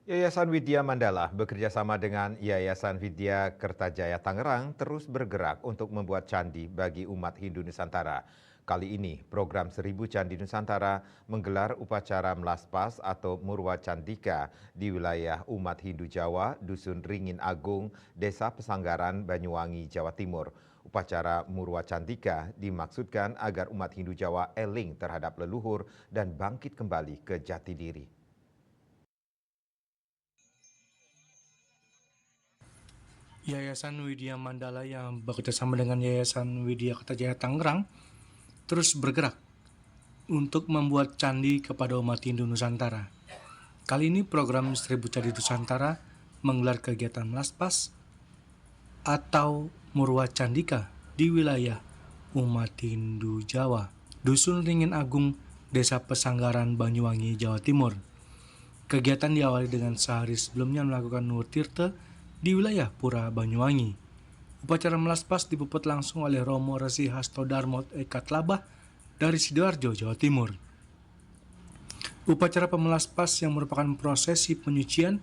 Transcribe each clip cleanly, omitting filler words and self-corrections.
Yayasan Widya Mandala bekerja sama dengan Yayasan Widya Kertajaya Tangerang terus bergerak untuk membuat candi bagi umat Hindu Nusantara. Kali ini, program 1000 Candi Nusantara menggelar upacara Melaspas atau Murwa Candika di wilayah umat Hindu Jawa, Dusun Ringin Agung, Desa Pesanggaran, Banyuwangi, Jawa Timur. Upacara Murwa Candika dimaksudkan agar umat Hindu Jawa eling terhadap leluhur dan bangkit kembali ke jati diri. Yayasan Widya Mandala yang bekerjasama dengan Yayasan Widya Kertajaya Tangerang terus bergerak untuk membuat candi kepada umat Hindu Nusantara. Kali ini program 1000 Candi Nusantara menggelar kegiatan Melaspas atau Murwa Candika di wilayah umat Hindu Jawa, Dusun Ringin Agung, Desa Pesanggaran, Banyuwangi, Jawa Timur. Kegiatan diawali dengan sehari sebelumnya melakukan Nurtirta di wilayah Pura Banyuwangi. Upacara Melaspas dipuput langsung oleh Romo Resi Hasto Darmot Eka Tlabah dari Sidoarjo, Jawa Timur. Upacara pemelaspas yang merupakan prosesi penyucian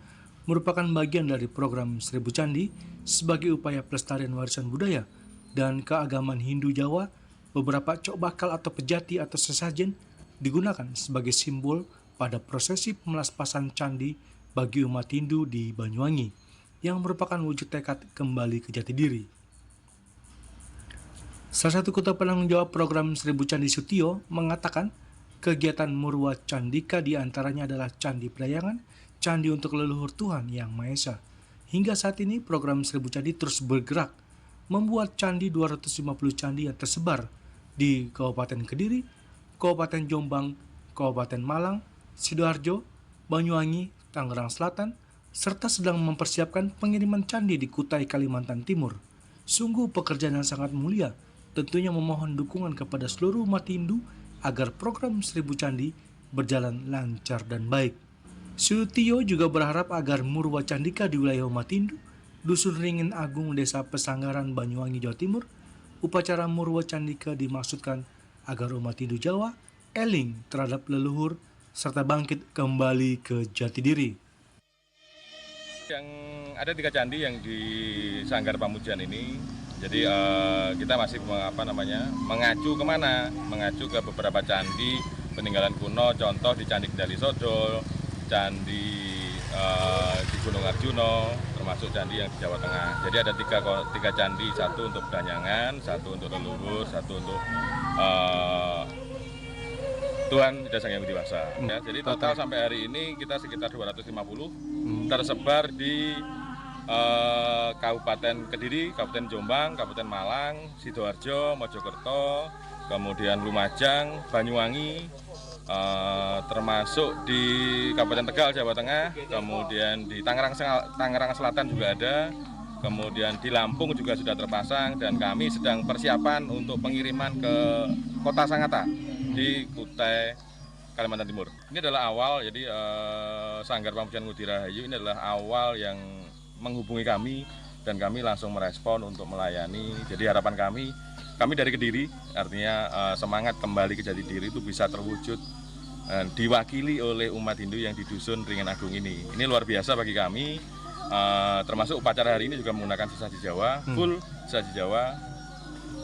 merupakan bagian dari program 1000 Candi sebagai upaya pelestarian warisan budaya dan keagamaan Hindu Jawa. Beberapa cok bakal atau pejati atau sesajen digunakan sebagai simbol pada prosesi pemelaspasan candi bagi umat Hindu di Banyuwangi yang merupakan wujud tekad kembali ke jati diri. Salah satu ketua penanggung jawab program 1000 Candi Sutio mengatakan kegiatan Murwa Candika diantaranya adalah candi Prayangan, candi untuk leluhur Tuhan Yang Maha Esa. Hingga saat ini program 1000 Candi terus bergerak membuat candi 250 candi yang tersebar di Kabupaten Kediri, Kabupaten Jombang, Kabupaten Malang, Sidoarjo, Banyuwangi, Tangerang Selatan, serta sedang mempersiapkan pengiriman candi di Kutai, Kalimantan Timur. Sungguh pekerjaan yang sangat mulia, tentunya memohon dukungan kepada seluruh umat Hindu agar program 1000 Candi berjalan lancar dan baik. Sutio juga berharap agar Murwa Candika di wilayah umat Hindu, Dusun Ringin Agung, Desa Pesanggaran, Banyuwangi, Jawa Timur, upacara Murwa Candika dimaksudkan agar umat Hindu Jawa eling terhadap leluhur serta bangkit kembali ke jati diri. Yang ada 3 candi yang di Sanggar Pamujan ini, jadi kita masih mengacu kemana? Mengacu ke beberapa candi peninggalan kuno, contoh di Candi Kendali Sodol, candi di Gunung Arjuno, termasuk candi yang di Jawa Tengah. Jadi ada tiga candi, satu untuk Danyangan, satu untuk leluhur, satu untuk Tuhan Ida Sang Hyang Widi Wasa. Ya, jadi total sampai hari ini kita sekitar 250 tersebar di Kabupaten Kediri, Kabupaten Jombang, Kabupaten Malang, Sidoarjo, Mojokerto, kemudian Lumajang, Banyuwangi, termasuk di Kabupaten Tegal, Jawa Tengah, kemudian di Tangerang Selatan juga ada, kemudian di Lampung juga sudah terpasang, dan kami sedang persiapan untuk pengiriman ke Kota Sangatta di Kutai, Kalimantan Timur. Ini adalah awal, jadi Sanggar Pamujan Ngudi Rahayu ini adalah awal yang menghubungi kami dan kami langsung merespon untuk melayani. Jadi harapan kami dari Kediri, artinya semangat kembali ke jati diri itu bisa terwujud diwakili oleh umat Hindu yang di Dusun Ringin Agung ini. Ini luar biasa bagi kami, termasuk upacara hari ini juga menggunakan sesaji Jawa, full sesaji Jawa,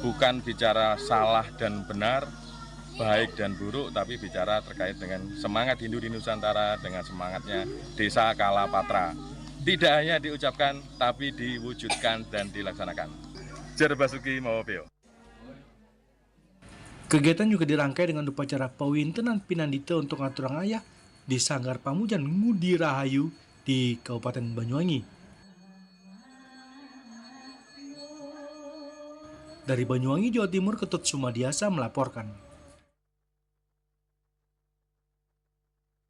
bukan bicara salah dan benar, baik dan buruk, tapi bicara terkait dengan semangat Hindu di Nusantara, dengan semangatnya Desa Kalapatra. Tidak hanya diucapkan, tapi diwujudkan dan dilaksanakan. Jar Basuki Mawapeo. Kegiatan juga dirangkai dengan upacara Pawintenan Pinandita untuk Ngaturang Ayah di Sanggar Pamujan Ngudi Rahayu di Kabupaten Banyuwangi. Dari Banyuwangi, Jawa Timur, Ketut Sumadiasa melaporkan.